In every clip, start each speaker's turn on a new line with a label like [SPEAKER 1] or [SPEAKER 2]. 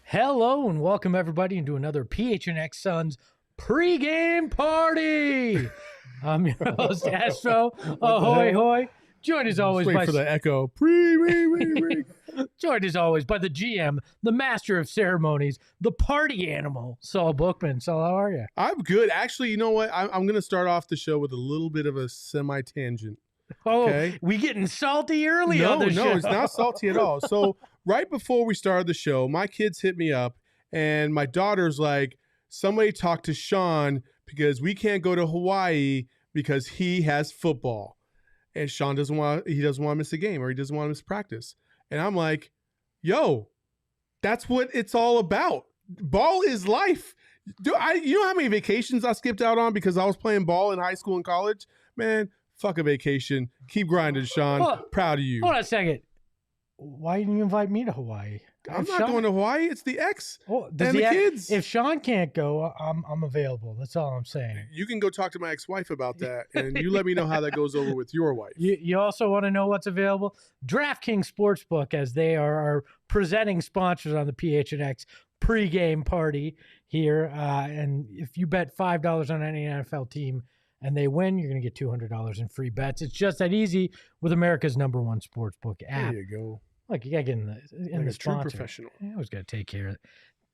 [SPEAKER 1] Hello and welcome everybody into another PHNX Suns pregame party. I'm your host, Espo. Ahoy, hoy. Joined as always
[SPEAKER 2] by... for the echo.
[SPEAKER 1] Joined as always by the GM, the master of ceremonies, the party animal, Saul Bookman. Saul, how are you?
[SPEAKER 2] I'm good. Actually, you know what? I'm going to start off the show with a little bit of a semi-tangent.
[SPEAKER 1] Oh,
[SPEAKER 2] okay?
[SPEAKER 1] We getting salty early on the show.
[SPEAKER 2] No, it's not salty at all. So right before we started the show, my kids hit me up, and my daughter's like, somebody talk to Sean because we can't go to Hawaii because he has football. And Sean doesn't want to miss a game, or he doesn't want to miss practice. And I'm like, yo, that's what it's all about. Ball is life. You know how many vacations I skipped out on because I was playing ball in high school and college? Man, fuck a vacation. Keep grinding, Sean. Proud of you.
[SPEAKER 1] Hold on a second. Why didn't you invite me to Hawaii?
[SPEAKER 2] I'm not going to Hawaii. It's the ex and the kids.
[SPEAKER 1] If Sean can't go, I'm available. That's all I'm saying.
[SPEAKER 2] You can go talk to my ex-wife about that, and you let me know how that goes over with your wife.
[SPEAKER 1] You also want to know what's available? DraftKings Sportsbook, as they are our presenting sponsors on the PHNX pregame party here. And if you bet $5 on any NFL team and they win, you're going to get $200 in free bets. It's just that easy with America's #1 sportsbook app.
[SPEAKER 2] There you go.
[SPEAKER 1] Look, you got to get in the sponsor.
[SPEAKER 2] True professional.
[SPEAKER 1] You always got to take care of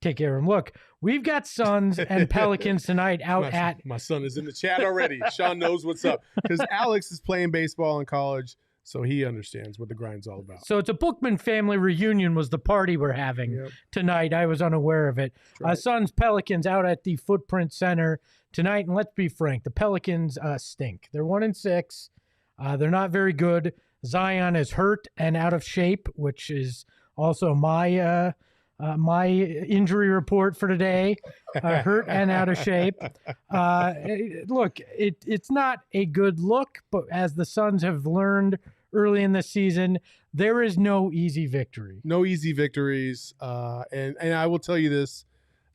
[SPEAKER 1] them. Look, we've got Suns and Pelicans tonight out
[SPEAKER 2] my son is in the chat already. Sean knows what's up because Alex is playing baseball in college, so he understands what the grind's all about.
[SPEAKER 1] So it's a Bookman family reunion was the party we're having tonight. I was unaware of it. Right. Suns Pelicans out at the Footprint Center tonight, and let's be frank, the Pelicans stink. They're 1-6. They're not very good. Zion is hurt and out of shape, which is also my my injury report for today. Hurt and out of shape. Look, it's not a good look, but as the Suns have learned early in the season, there is no easy victory.
[SPEAKER 2] No easy victories. And I will tell you this,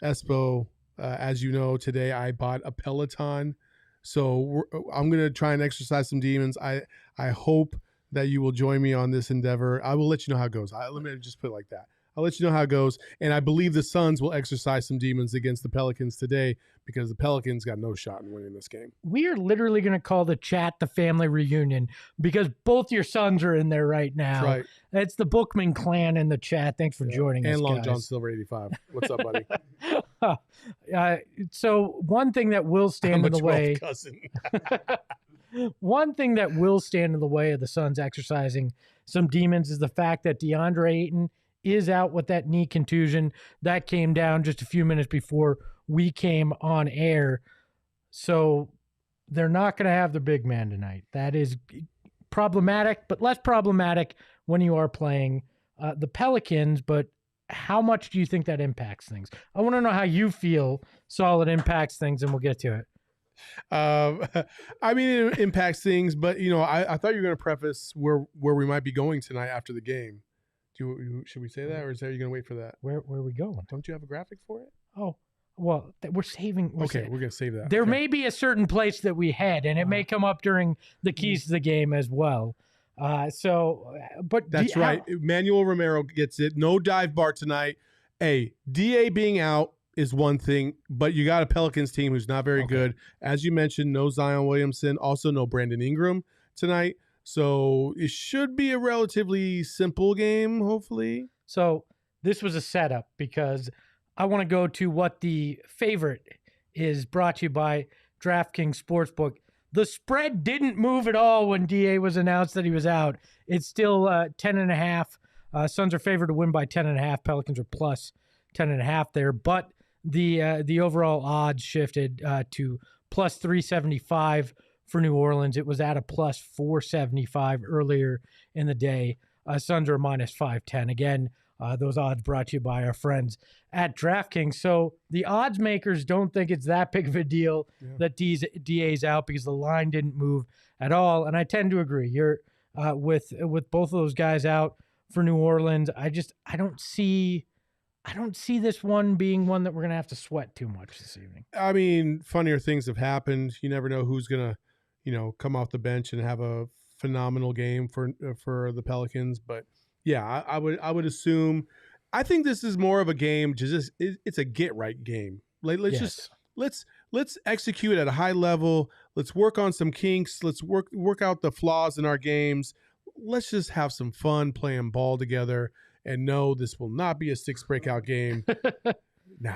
[SPEAKER 2] Espo, as you know, today I bought a Peloton. So I'm going to try and exercise some demons. I hope that you will join me on this endeavor. I will let you know how it goes. Let me just put it like that. I'll let you know how it goes. And I believe the Suns will exercise some demons against the Pelicans today because the Pelicans got no shot in winning this game.
[SPEAKER 1] We are literally going to call the chat the family reunion because both your sons are in there right now.
[SPEAKER 2] That's right.
[SPEAKER 1] It's the Bookman clan in the chat. Thanks for joining us,
[SPEAKER 2] and Long
[SPEAKER 1] guys.
[SPEAKER 2] John Silver 85. What's up, buddy?
[SPEAKER 1] So one thing that will stand in the way.
[SPEAKER 2] Cousin.
[SPEAKER 1] One thing that will stand in the way of the Suns exercising some demons is the fact that DeAndre Ayton is out with that knee contusion. That came down just a few minutes before we came on air. So they're not going to have the big man tonight. That is problematic, but less problematic when you are playing the Pelicans. But how much do you think that impacts things? I want to know how you feel, Saul, it impacts things, and we'll get to it.
[SPEAKER 2] I mean, it impacts things, but I thought you were going to preface where we might be going tonight after the game. Should we say that, or are you going to wait for that?
[SPEAKER 1] Where are we going?
[SPEAKER 2] Don't you have a graphic for it?
[SPEAKER 1] Oh, well, we're saving.
[SPEAKER 2] We're going to save that.
[SPEAKER 1] There may be a certain place that we head, and it may come up during the keys to the game as well. But
[SPEAKER 2] that's right. Manuel Romero gets it. No dive bar tonight. Hey, DA being out is one thing, but you got a Pelicans team who's not very good. As you mentioned, no Zion Williamson, also no Brandon Ingram tonight. So it should be a relatively simple game, hopefully.
[SPEAKER 1] So this was a setup because I want to go to what the favorite is, brought to you by DraftKings Sportsbook. The spread didn't move at all when DA was announced that he was out. It's still 10.5. Suns are favored to win by 10.5. Pelicans are plus 10.5 there, but the overall odds shifted to plus 375 for New Orleans. It was at a plus 475 earlier in the day. Suns are minus 510. Again, those odds brought to you by our friends at DraftKings. So the odds makers don't think it's that big of a deal that DA's out because the line didn't move at all. And I tend to agree. You're with both of those guys out for New Orleans. I don't see this one being one that we're going to have to sweat too much this evening.
[SPEAKER 2] I mean, funnier things have happened. You never know who's going to, come off the bench and have a phenomenal game for the Pelicans. But yeah, I would assume. I think this is more of a game. It's a get right game. Let's execute at a high level. Let's work on some kinks. Let's work out the flaws in our games. Let's just have some fun playing ball together. And no, this will not be a 6 breakout game. Nah.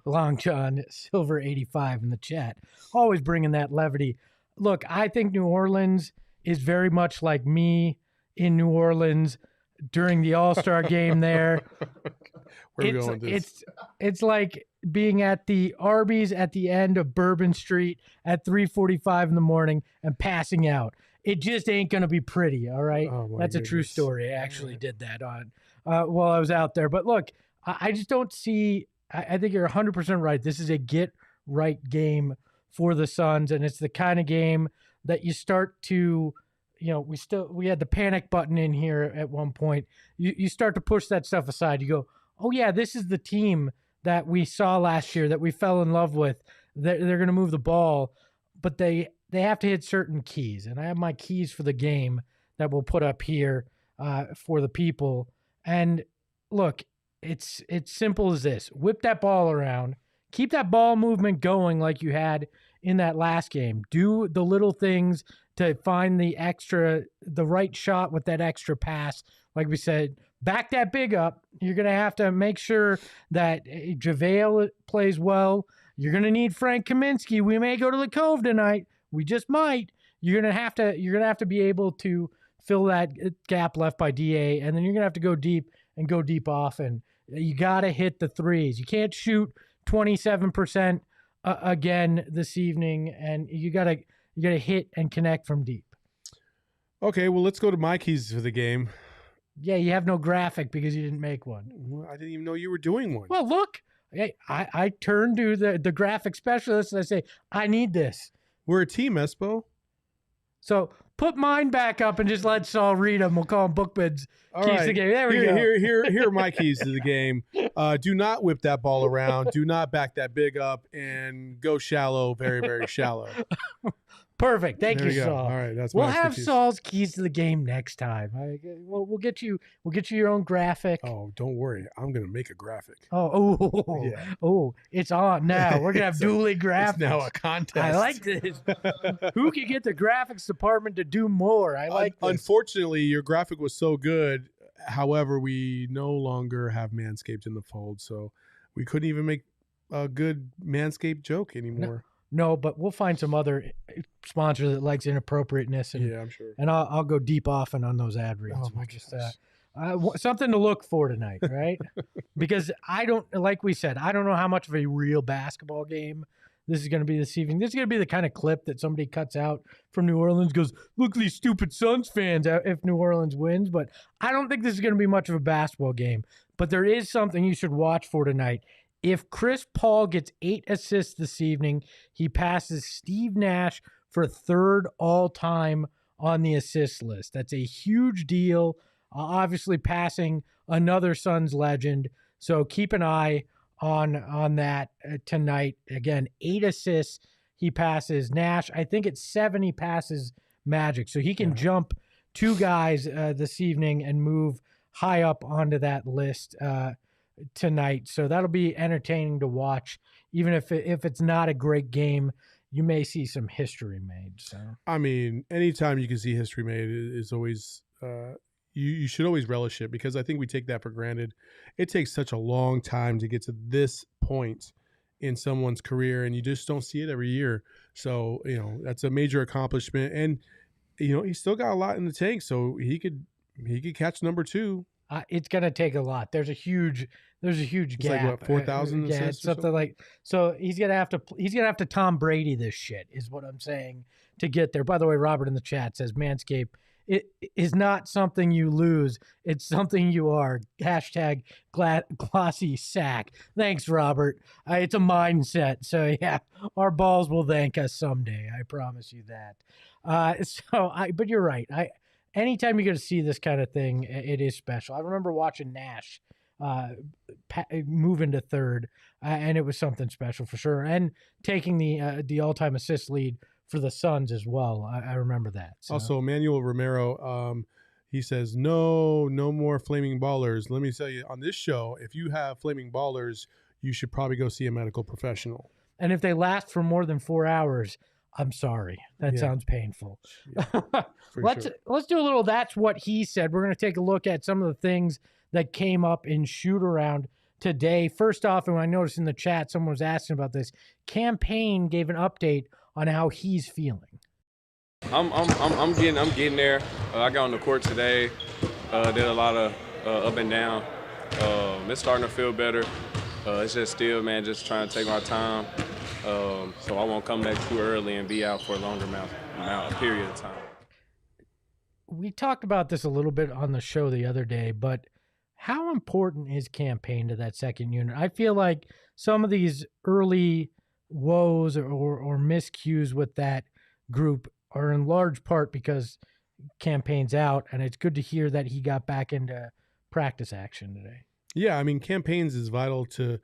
[SPEAKER 1] Long John Silver 85 in the chat, always bringing that levity. Look, I think New Orleans is very much like me in New Orleans during the All-Star game there.
[SPEAKER 2] Where are we going with this?
[SPEAKER 1] It's like being at the Arby's at the end of Bourbon Street at 3:45 in the morning and passing out. It just ain't going to be pretty, all right? That's a true story. I actually did that on while I was out there. But look, I just don't see – I think you're 100% right. This is a get-right game for the Suns, and it's the kind of game that you start to – we had the panic button in here at one point. You start to push that stuff aside. You go, oh, yeah, this is the team that we saw last year that we fell in love with. They're going to move the ball, but they have to hit certain keys. And I have my keys for the game that we'll put up here for the people. And look, it's simple as this. Whip that ball around. Keep that ball movement going like you had in that last game. Do the little things to find the right shot with that extra pass. Like we said, back that big up. You're going to have to make sure that JaVale plays well. You're going to need Frank Kaminsky. We may go to the Cove tonight. We just might. You're going to have to be able to fill that gap left by DA, and then you're going to have to go deep and go deep often. You got to hit the threes. You can't shoot 27% again this evening, and you got to hit and connect from deep.
[SPEAKER 2] Okay, well, let's go to my keys for the game.
[SPEAKER 1] Yeah, you have no graphic because you didn't make one.
[SPEAKER 2] Well, I didn't even know you were doing one.
[SPEAKER 1] Well, look, hey, I turn to the graphic specialist and I say, I need this.
[SPEAKER 2] We're a team, Espo.
[SPEAKER 1] So put mine back up and just let Saul read them. We'll call them Bookman's keys to the game. There we go.
[SPEAKER 2] Here are my keys to the game. Do not whip that ball around. Do not back that big up, and go shallow, very, very shallow.
[SPEAKER 1] Perfect. Thank you, Saul.
[SPEAKER 2] All right,
[SPEAKER 1] we'll have Saul's keys to the game next time. We'll get you your own graphic.
[SPEAKER 2] Oh, don't worry. I'm gonna make a graphic.
[SPEAKER 1] Oh, it's on now. We're gonna have dueling graphics.
[SPEAKER 2] It's now a contest.
[SPEAKER 1] I like this. Who can get the graphics department to do more? I like this.
[SPEAKER 2] Unfortunately, your graphic was so good. However, we no longer have Manscaped in the fold, so we couldn't even make a good Manscaped joke anymore.
[SPEAKER 1] No, but we'll find some other sponsor that likes inappropriateness. And,
[SPEAKER 2] yeah, I'm sure.
[SPEAKER 1] And I'll go deep often on those ad reads.
[SPEAKER 2] Oh, my gosh.
[SPEAKER 1] Something to look for tonight, right? Because like we said, I don't know how much of a real basketball game this is going to be this evening. This is going to be the kind of clip that somebody cuts out from New Orleans, goes, look at these stupid Suns fans if New Orleans wins. But I don't think this is going to be much of a basketball game. But there is something you should watch for tonight. If Chris Paul gets 8 assists this evening, he passes Steve Nash for third all-time on the assist list. That's a huge deal, obviously passing another Suns legend. So keep an eye on that tonight. Again, 8 assists he passes Nash. I think it's 7 he passes Magic. So he can jump 2 guys this evening and move high up onto that list tonight. So that'll be entertaining to watch. Even if it's not a great game, you may see some history made. So
[SPEAKER 2] I mean, anytime you can see history made is always you should always relish it, because I think we take that for granted. It takes such a long time to get to this point in someone's career, and you just don't see it every year. So, that's a major accomplishment, and he's still got a lot in the tank, so he could catch number 2.
[SPEAKER 1] It's going to take a lot. There's a huge there's a huge
[SPEAKER 2] It's
[SPEAKER 1] gap.
[SPEAKER 2] like what, 4,000
[SPEAKER 1] yeah,
[SPEAKER 2] assists
[SPEAKER 1] it's
[SPEAKER 2] or
[SPEAKER 1] something like. So he's gonna have to Tom Brady this shit is what I'm saying to get there. By the way, Robert in the chat says Manscaped it is not something you lose. It's something you are. Hashtag glossy sack. Thanks, Robert. It's a mindset. So yeah, our balls will thank us someday. I promise you that. But you're right. Anytime you get to see this kind of thing, it is special. I remember watching Nash move into third, and it was something special for sure. And taking the all-time assist lead for the Suns as well. I remember that. So.
[SPEAKER 2] Also, Manuel Romero, he says, no more flaming ballers. Let me tell you, on this show, if you have flaming ballers, you should probably go see a medical professional.
[SPEAKER 1] And if they last for more than 4 hours, I'm sorry. That sounds painful. Yeah, let's do a little That's What He Said. We're going to take a look at some of the things that came up in shoot-around today. First off, and I noticed in the chat, someone was asking about this, Campaign gave an update on how he's feeling.
[SPEAKER 3] I'm getting there. I got on the court today. Did a lot of up and down. It's starting to feel better. It's just still, man, just trying to take my time. So I won't come back too early and be out for a longer period of time.
[SPEAKER 1] We talked about this a little bit on the show the other day, but how important is Campaign to that second unit? I feel like some of these early woes or miscues with that group are in large part because Campaign's out, and it's good to hear that he got back into practice action today.
[SPEAKER 2] Yeah, I mean, Campaigns is vital to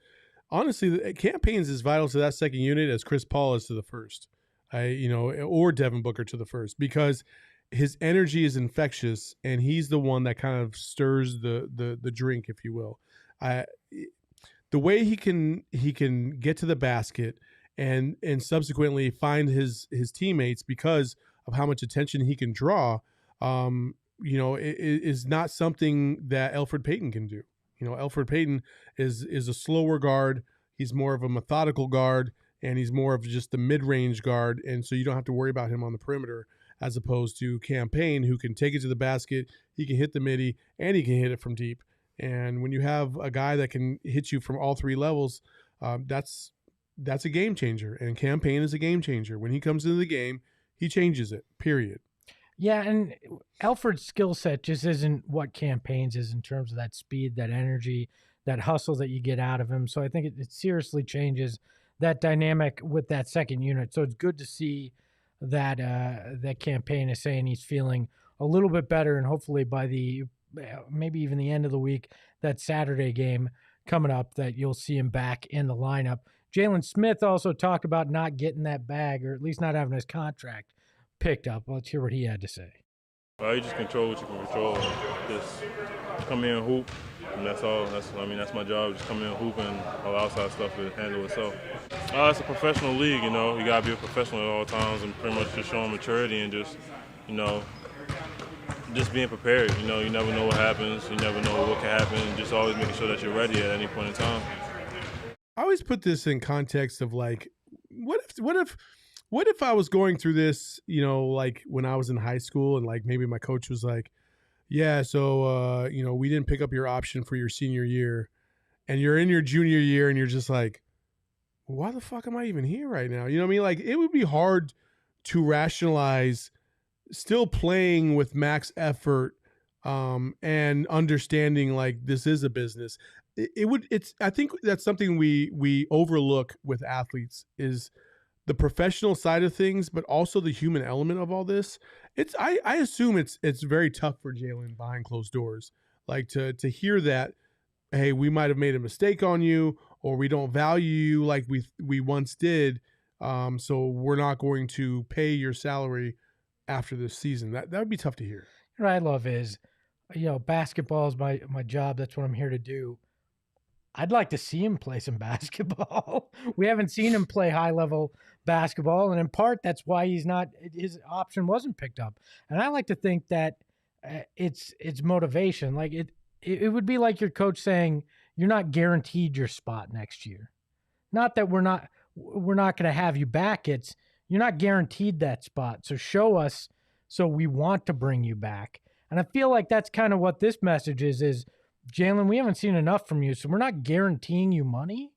[SPEAKER 2] that second unit as Chris Paul is to the first, or Devin Booker to the first, because his energy is infectious, and he's the one that kind of stirs the drink, if you will. The way he can get to the basket and subsequently find his teammates because of how much attention he can draw, is not something that Elfrid Payton can do. Elfrid Payton is a slower guard. He's more of a methodical guard, and he's more of just the mid-range guard, and so you don't have to worry about him on the perimeter, as opposed to Campaign, who can take it to the basket, he can hit the midi, and he can hit it from deep. And when you have a guy that can hit you from all three levels, that's a game changer. And Campaign is a game changer. When he comes into the game, he changes it, period.
[SPEAKER 1] Yeah, and Elfrid's skill set just isn't what Campaign's is in terms of that speed, that energy, that hustle that you get out of him. So I think it seriously changes that dynamic with that second unit. So it's good to see that that Campaign is saying he's feeling a little bit better, and hopefully by maybe even the end of the week, that Saturday game coming up, that you'll see him back in the lineup. Jalen Smith also talked about not getting that bag, or at least not having his contract picked up. Let's hear what he had to say.
[SPEAKER 4] You just control what you can control. Just come in and hoop, and that's all. That's my job. Just come in and hoop, and all outside stuff to handle itself. It's a professional league, you got to be a professional at all times and pretty much just showing maturity and just, just being prepared. You never know what happens. You never know what can happen. Just always making sure that you're ready at any point in time.
[SPEAKER 2] I always put this in context of like, what if I was going through this, like when I was in high school, and like maybe my coach was like, yeah, so we didn't pick up your option for your senior year, and you're in your junior year, and you're just like, why the fuck am I even here right now? You know what I mean? Like, it would be hard to rationalize still playing with max effort and understanding like this is a business. I think that's something we overlook with athletes is the professional side of things, but also the human element of all this. I assume it's very tough for Jalen behind closed doors, like to hear that, hey, we might have made a mistake on you, or we don't value you like we once did, so we're not going to pay your salary after this season. That would be tough to hear.
[SPEAKER 1] What I love is, basketball is my job. That's what I'm here to do. I'd like to see him play some basketball. We haven't seen him play high-level basketball, and in part, that's why his option wasn't picked up. And I like to think that it's motivation. Like it would be like your coach saying, you're not guaranteed your spot next year. Not that we're not going to have you back. It's you're not guaranteed that spot. So show us, so we want to bring you back. And I feel like that's kind of what this message is Jalen, we haven't seen enough from you, so we're not guaranteeing you money.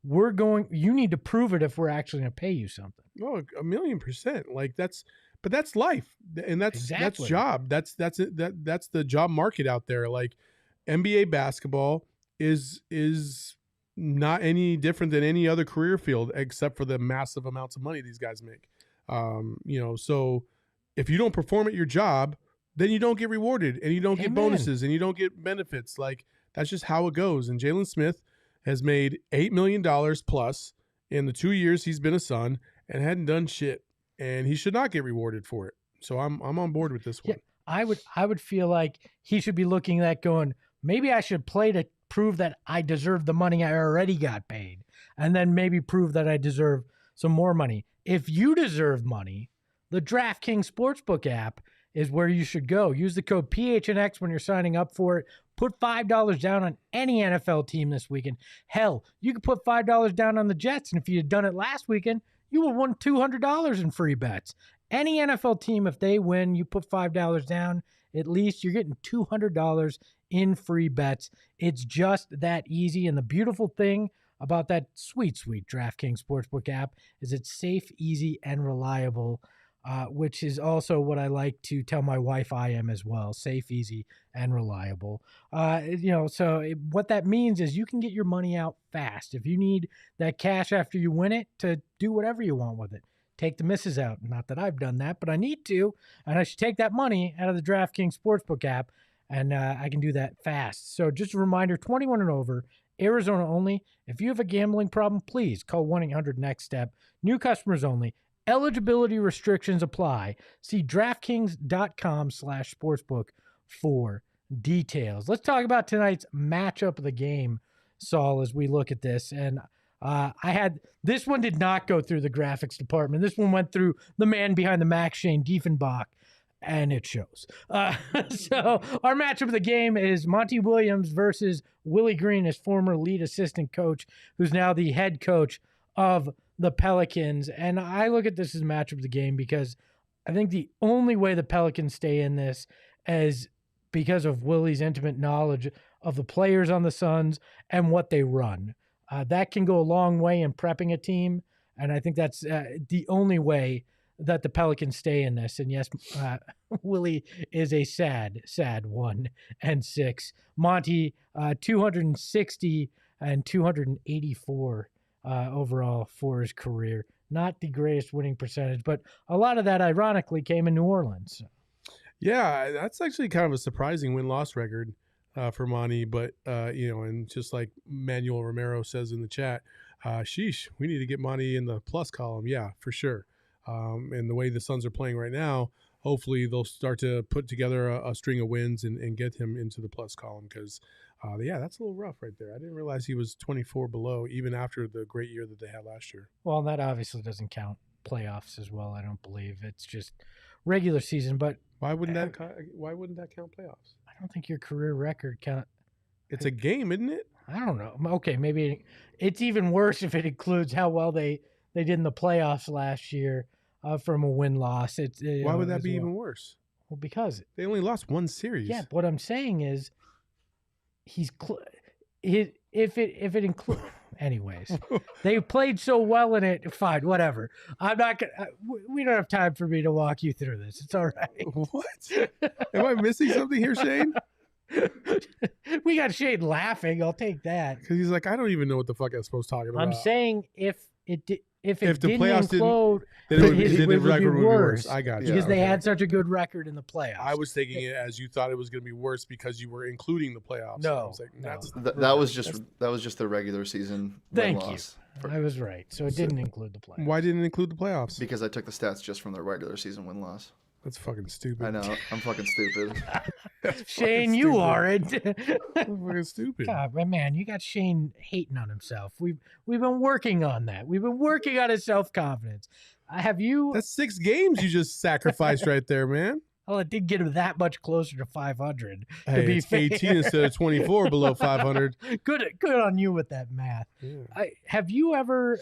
[SPEAKER 1] You need to prove it if we're actually going to pay you something.
[SPEAKER 2] Oh, 1,000,000%. Like that's life, and that's job. That's the job market out there. Like NBA basketball is not any different than any other career field, except for the massive amounts of money these guys make. So if you don't perform at your job, then you don't get rewarded, and you don't get bonuses, and you don't get benefits. Like that's just how it goes. And Jalen Smith has made $8 million plus in the 2 years he's been a Sun and hadn't done shit, and he should not get rewarded for it. So I'm on board with this one.
[SPEAKER 1] Yeah, I would feel like he should be looking at going, maybe I should play to prove that I deserve the money I already got paid, and then maybe prove that I deserve some more money. If you deserve money, the DraftKings Sportsbook app is where you should go. Use the code PHNX when you're signing up for it. Put $5 down on any NFL team this weekend. Hell, you could put $5 down on the Jets, and if you had done it last weekend, you would have won $200 in free bets. Any NFL team, if they win, you put $5 down, at least you're getting $200 in free bets. It's just that easy, and the beautiful thing about that sweet, sweet DraftKings Sportsbook app is it's safe, easy, and reliable. Which is also what I like to tell my wife I am as well. Safe, easy, and reliable. What that means is you can get your money out fast. If you need that cash after you win it to do whatever you want with it, take the misses out. Not that I've done that, but I need to. And I should take that money out of the DraftKings Sportsbook app, and I can do that fast. So just a reminder, 21 and over, Arizona only. If you have a gambling problem, please call 1-800-NEXT-STEP. New customers only. Eligibility restrictions apply. See DraftKings.com/sportsbook for details. Let's talk about tonight's matchup of the game, Saul, as we look at this. And this one did not go through the graphics department. This one went through the man behind the Max, Shane Diefenbach, and it shows. So our matchup of the game is Monty Williams versus Willie Green, his former lead assistant coach, who's now the head coach of the Pelicans. And I look at this as a matchup of the game because I think the only way the Pelicans stay in this is because of Willie's intimate knowledge of the players on the Suns and what they run. That can go a long way in prepping a team, and I think that's the only way that the Pelicans stay in this. And yes, Willie is a sad 1-6. Monty, 260 and 284 overall for his career. Not the greatest winning percentage, but a lot of that ironically came in New Orleans.
[SPEAKER 2] Yeah, that's actually kind of a surprising win-loss record for Monty. But, and just like Manuel Romero says in the chat, sheesh, we need to get Monty in the plus column. Yeah, for sure. And the way the Suns are playing right now, hopefully they'll start to put together a string of wins and get him into the plus column because that's a little rough right there. I didn't realize he was 24 below even after the great year that they had last year.
[SPEAKER 1] Well, that obviously doesn't count playoffs as well. I don't believe it's just regular season. But
[SPEAKER 2] why wouldn't that count playoffs?
[SPEAKER 1] I don't think your career record count.
[SPEAKER 2] It's a game, isn't it?
[SPEAKER 1] I don't know. Okay, maybe it's even worse if it includes how well they did in the playoffs last year from a win-loss.
[SPEAKER 2] Why would that be even worse?
[SPEAKER 1] Well, because
[SPEAKER 2] they only lost one series.
[SPEAKER 1] Yeah, what I'm saying is if it includes anyways, they played so well in it. Fine, whatever. I'm not gonna. We don't have time for me to walk you through this. It's all right.
[SPEAKER 2] What? Am I missing something here, Shane?
[SPEAKER 1] We got Shane laughing. I'll take that
[SPEAKER 2] because he's like, I don't even know what the fuck I'm supposed to talk about.
[SPEAKER 1] I'm saying if the
[SPEAKER 2] playoffs
[SPEAKER 1] implode,
[SPEAKER 2] then the record would be worse. I got you.
[SPEAKER 1] Because they had such a good record in the playoffs.
[SPEAKER 2] I was taking it as you thought it was going to be worse because you were including the playoffs.
[SPEAKER 1] No,
[SPEAKER 2] I was like,
[SPEAKER 5] that was just the regular season win-loss.
[SPEAKER 1] I was right. So it didn't include the playoffs.
[SPEAKER 2] Why didn't it include the playoffs?
[SPEAKER 5] Because I took the stats just from the regular season win-loss.
[SPEAKER 2] That's fucking stupid.
[SPEAKER 5] I know. I'm fucking stupid.
[SPEAKER 1] Shane, you aren't.
[SPEAKER 2] That's fucking stupid.
[SPEAKER 1] God, man, you got Shane hating on himself. We've been working on that. We've been working on his self-confidence. Have you?
[SPEAKER 2] That's 6 games you just sacrificed right there, man.
[SPEAKER 1] Well, it did get him that much closer to 500.
[SPEAKER 2] Hey, to be fair. 18 instead of 24 below 500.
[SPEAKER 1] Good on you with that math. Yeah. Have you ever,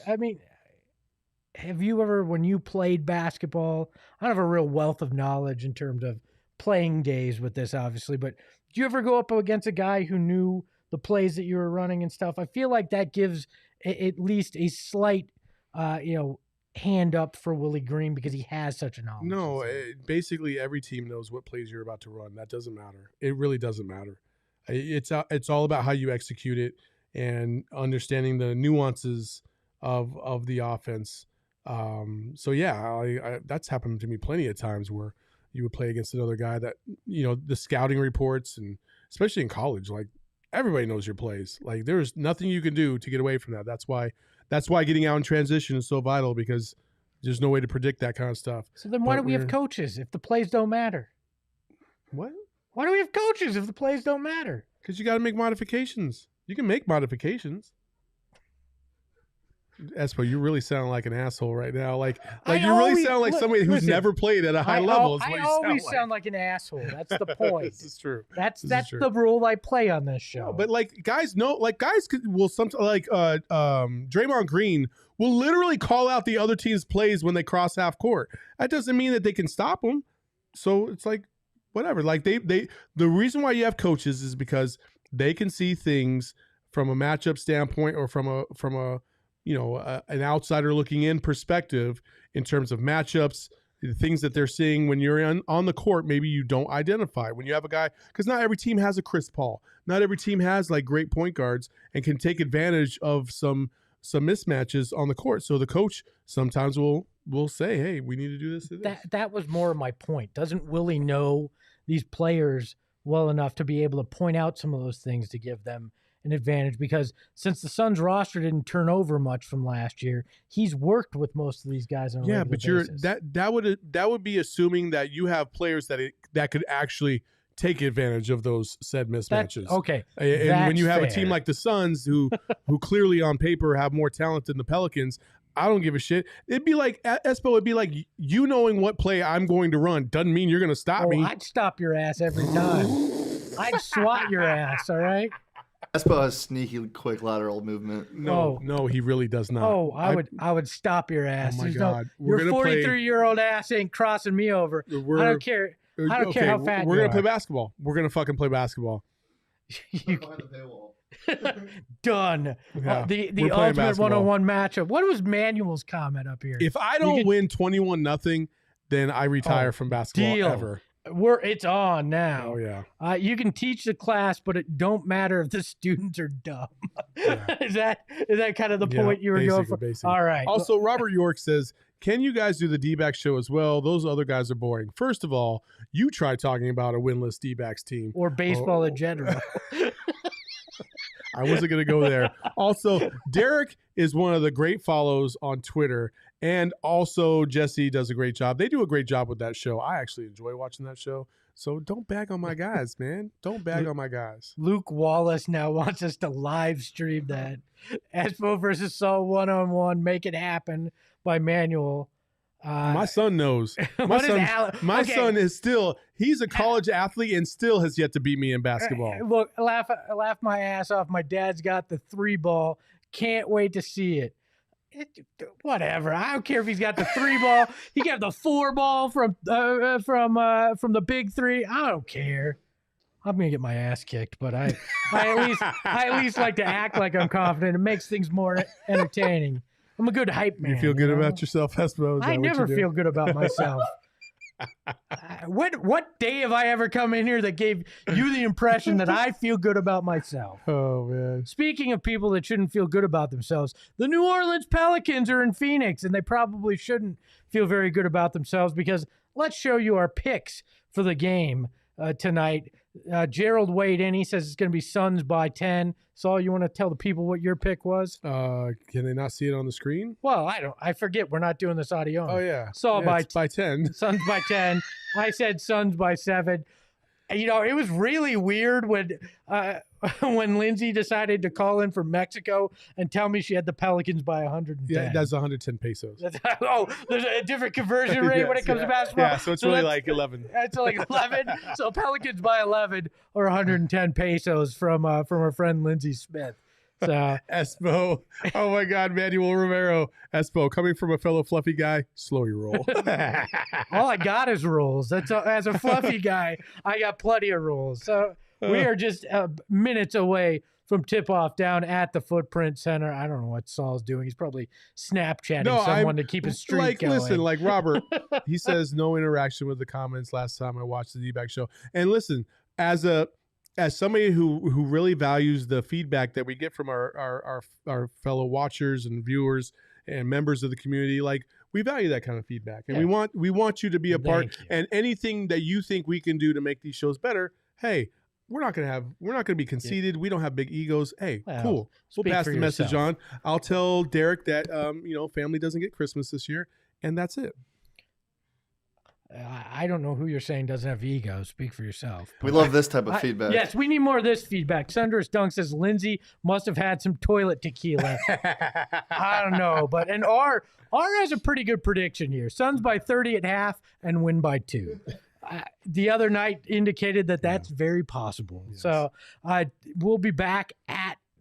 [SPEAKER 1] when you played basketball, I don't have a real wealth of knowledge in terms of playing days with this, obviously, but did you ever go up against a guy who knew the plays that you were running and stuff? I feel like that gives at least a slight, hand up for Willie Green because he has such a knowledge.
[SPEAKER 2] No, basically every team knows what plays you're about to run. That doesn't matter. It really doesn't matter. It's all about how you execute it and understanding the nuances of the offense. So yeah, that's happened to me plenty of times where you would play against another guy that, the scouting reports, and especially in college, like everybody knows your plays. Like there's nothing you can do to get away from that. That's why getting out in transition is so vital, because there's no way to predict that kind of stuff.
[SPEAKER 1] So then why do we have coaches if the plays don't matter?
[SPEAKER 2] What?
[SPEAKER 1] Why do we have coaches if the plays don't matter?
[SPEAKER 2] Because you got to make modifications. You can make modifications. Espo, you really sound like an asshole right now. Like you really sound like somebody who's never played at a high level.
[SPEAKER 1] I always sound like an asshol. That's the point.
[SPEAKER 2] This is true.
[SPEAKER 1] That's the rule I play on this show.
[SPEAKER 2] No, but guys will sometimes Draymond Green will literally call out the other team's plays when they cross half court. That doesn't mean that they can stop them. So it's like whatever. Like the reason why you have coaches is because they can see things from a matchup standpoint or from a an outsider looking in perspective in terms of matchups, the things that they're seeing when you're on the court, maybe you don't identify. When you have a guy, because not every team has a Chris Paul. Not every team has like great point guards and can take advantage of some mismatches on the court. So the coach sometimes will say, hey, we need to do this.
[SPEAKER 1] That was more of my point. Doesn't Willie know these players well enough to be able to point out some of those things to give them an advantage? Because since the Suns roster didn't turn over much from last year, he's worked with most of these guys on a regular basis.
[SPEAKER 2] That would be assuming that you have players that could actually take advantage of those said mismatches. And when you have a team like the Suns who clearly on paper have more talent than the Pelicans, I don't give a shit. It'd be like Espo. It'd be like you knowing what play I'm going to run doesn't mean you're going to stop me.
[SPEAKER 1] I'd stop your ass every time. I'd swat your ass. All right.
[SPEAKER 5] Espo has sneaky, quick lateral movement.
[SPEAKER 2] No, he really does not.
[SPEAKER 1] Oh, I would stop your ass.
[SPEAKER 2] Oh my God.
[SPEAKER 1] Your 43-year-old ass ain't crossing me over. I don't care. I don't care how fat
[SPEAKER 2] we're going to play basketball. We're going to fucking play basketball.
[SPEAKER 1] Done.
[SPEAKER 2] Yeah,
[SPEAKER 1] the ultimate one-on-one matchup. What was Manuel's comment up here?
[SPEAKER 2] If I don't win 21-0, then I retire from basketball ever.
[SPEAKER 1] It's on now.
[SPEAKER 2] Oh yeah.
[SPEAKER 1] You can teach the class, but it don't matter if the students are dumb. Yeah. Is that kind of the point you were going for?
[SPEAKER 2] Basically.
[SPEAKER 1] All right.
[SPEAKER 2] Also, Robert York says, "Can you guys do the D-back show as well? Those other guys are boring." First of all, you try talking about a winless D-backs team
[SPEAKER 1] or baseball in general.
[SPEAKER 2] I wasn't going to go there. Also, Derek is one of the great follows on Twitter. And also, Jesse does a great job. They do a great job with that show. I actually enjoy watching that show. So don't bag on my guys, man. Don't bag on my guys.
[SPEAKER 1] Luke Wallace now wants us to live stream that. Espo versus Saul 1-on-1. Make it happen by Manuel.
[SPEAKER 2] My son knows. My son is still, he's a college athlete and still has yet to beat me in basketball.
[SPEAKER 1] Look, I laugh my ass off. My dad's got the 3-ball. Can't wait to see it. Whatever. I don't care if he's got the 3-ball. He got the 4-ball from the big 3. I don't care. I'm gonna get my ass kicked, but I at least like to act like I'm confident. It makes things more entertaining. I'm a good hype man.
[SPEAKER 2] You feel good about yourself, Espo?
[SPEAKER 1] I never feel good about myself. What day have I ever come in here that gave you the impression that I feel good about myself?
[SPEAKER 2] Oh, man.
[SPEAKER 1] Speaking of people that shouldn't feel good about themselves, the New Orleans Pelicans are in Phoenix, and they probably shouldn't feel very good about themselves because let's show you our picks for the game tonight. Gerald weighed in. He says it's going to be Suns by 10. Saul, you want to tell the people what your pick was?
[SPEAKER 2] Can they not see it on the screen?
[SPEAKER 1] Well, I forget. We're not doing this audio.
[SPEAKER 2] Oh, yeah.
[SPEAKER 1] Saul by
[SPEAKER 2] 10.
[SPEAKER 1] Suns by 10. I said Suns by 7. You know, it was really weird when Lindsay decided to call in from Mexico and tell me she had the Pelicans by 110.
[SPEAKER 2] Yeah, that's 110 pesos.
[SPEAKER 1] There's a different conversion rate when it comes to basketball.
[SPEAKER 2] Yeah, so it's really like 11.
[SPEAKER 1] It's like 11. So Pelicans by 11 or 110 pesos from our friend Lindsay Smith. So
[SPEAKER 2] Espo. Oh my God, Manuel Romero. Espo, coming from a fellow fluffy guy, slow your roll.
[SPEAKER 1] all I got is rules. As a fluffy guy, I got plenty of rules. So we are just minutes away from tip-off down at the Footprint Center. I don't know what Saul's doing. He's probably Snapchatting someone to keep his streak going.
[SPEAKER 2] Listen, like Robert, he says no interaction with the comments last time I watched the D-back show. And listen, as somebody who really values the feedback that we get from our fellow watchers and viewers and members of the community, like we value that kind of feedback. And we want you to be a part. And anything that you think we can do to make these shows better, hey, we're not gonna be conceited. We don't have big egos. Hey, cool. We'll pass the message on. I'll tell Derek that family doesn't get Christmas this year, and that's it.
[SPEAKER 1] I don't know who you're saying doesn't have ego. Speak for yourself.
[SPEAKER 5] We love this type of feedback.
[SPEAKER 1] Yes, we need more of this feedback. Sundress Dunk says Lindsay must have had some toilet tequila. I don't know, but R has a pretty good prediction here. Suns by 30 at half and win by 2. The other night indicated that that's very possible. Yes. So we'll be back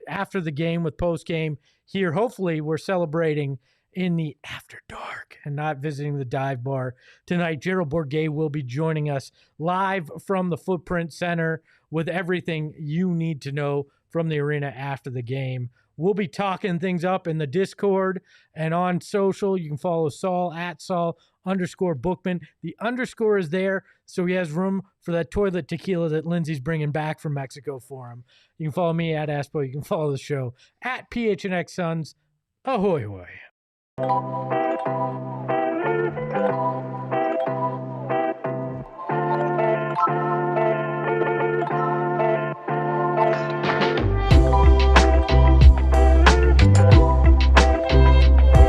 [SPEAKER 1] after the game with post game here. Hopefully we're celebrating in the after dark and not visiting the dive bar tonight. Gerald Bourguet will be joining us live from the Footprint Center with everything you need to know from the arena after the game. We'll be talking things up in the Discord and on social. You can follow Saul at Saul_Bookman. The underscore is there, so he has room for that toilet tequila that Lindsay's bringing back from Mexico for him. You can follow me at Espo. You can follow the show at PHNX Suns. Ahoy, hoy.